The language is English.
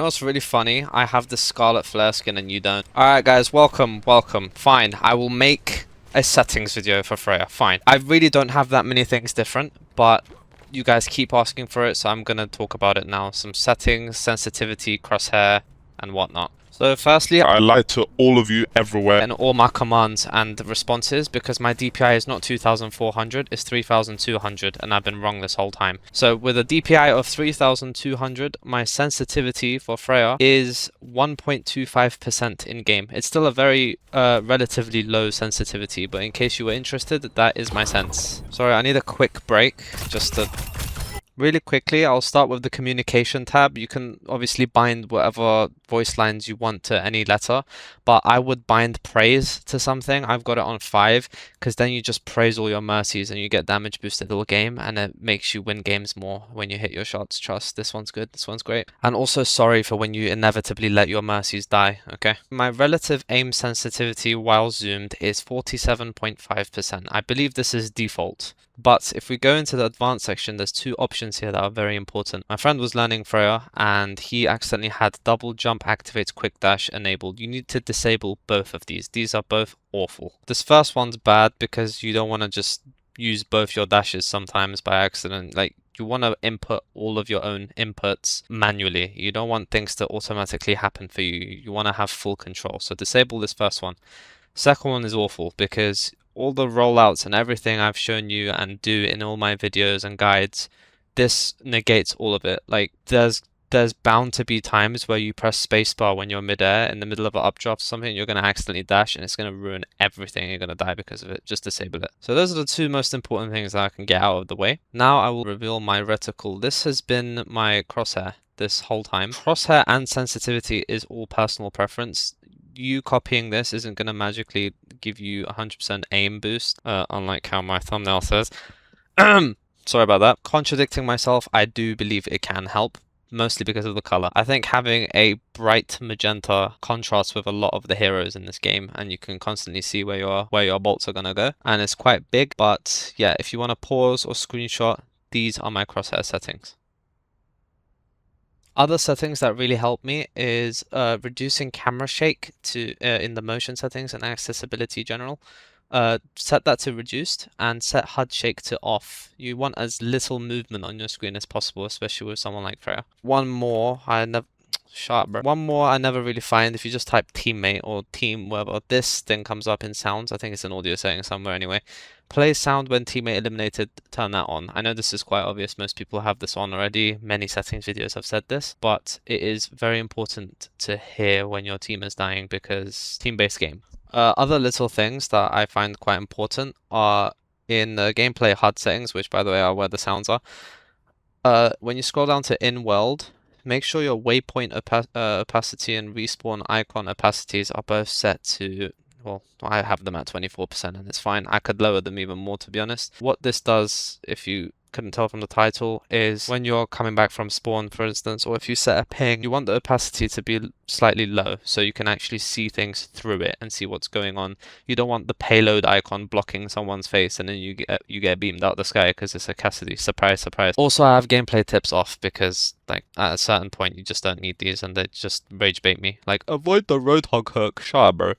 what's really funny? I have this Scarlet Flare skin and you don't. Alright guys, welcome. Fine, I will make a settings video for Freya. Fine. I really don't have that many things different, but you guys keep asking for it, so I'm gonna talk about it now. Some settings, sensitivity, crosshair, and whatnot. So firstly, I lie to all of you everywhere. and all my commands and responses because my DPI is not 2400, it's 3200, and I've been wrong this whole time. So with a DPI of 3200, my sensitivity for Freya is 1.25% in game. It's still a very relatively low sensitivity, but in case you were interested, that is my sense. Sorry, I need a quick break just to... Really quickly, I'll start with the communication tab. You can obviously bind whatever voice lines you want to any letter, but I would bind praise to something. I've got it on 5 because then you just praise all your mercies and you get damage boosted all game, and it makes you win games more when you hit your shots. Trust, this one's good, this one's great. And also sorry for when you inevitably let your mercies die, okay? My relative aim sensitivity while zoomed is 47.5%. I believe this is default. But if we go into the advanced section, there's two options here that are very important. My friend was learning Freya and he accidentally had double jump activates quick dash enabled. You need to disable both of these. These are both awful. This first one's bad because you don't want to just use both your dashes sometimes by accident. Like, you want to input all of your own inputs manually. You don't want things to automatically happen for you. You want to have full control. So disable this first one. Second one is awful because all the rollouts and everything I've shown you and do in all my videos and guides, this negates all of it. Like, there's bound to be times where you press spacebar when you're midair in the middle of an updraft or something, you're going to accidentally dash and it's going to ruin everything. You're going to die because of it. Just disable it. So those are the two most important things that I can get out of the way. Now I will reveal my reticle. This has been my crosshair this whole time. Crosshair and sensitivity is all personal preference. You copying this isn't going to magically give you 100% aim boost, unlike how my thumbnail says. Sorry about that. Contradicting myself, I do believe it can help, mostly because of the color. I think having a bright magenta contrasts with a lot of the heroes in this game, and you can constantly see where your bolts are going to go, and it's quite big. But yeah, if you want to pause or screenshot, these are my crosshair settings. Other settings that really help me is reducing camera shake to in the motion settings and accessibility general. Set that to reduced and set HUD shake to off. You want as little movement on your screen as possible, especially with someone like Freya. One more I never really find. If you just type teammate or team whatever, this thing comes up in sounds. I think it's an audio setting somewhere anyway. Play sound when teammate eliminated, turn that on. I know this is quite obvious, most people have this on already. Many settings videos have said this, but it is very important to hear when your team is dying because team-based game. Other little things that I find quite important are in the gameplay HUD settings, which by the way are where the sounds are. When you scroll down to in-world, make sure your waypoint opacity and respawn icon opacities are both set to, well, I have them at 24% and it's fine. I could lower them even more, to be honest. What this does, if you couldn't tell from the title, is when you're coming back from spawn, for instance, or if you set a ping, you want the opacity to be slightly low so you can actually see things through it and see what's going on. You don't want the payload icon blocking someone's face and then you get beamed out the sky because it's a Cassidy. Surprise, surprise. Also, I have gameplay tips off because, like, at a certain point you just don't need these and they just rage bait me. Like, avoid the roadhog hook, sure bro.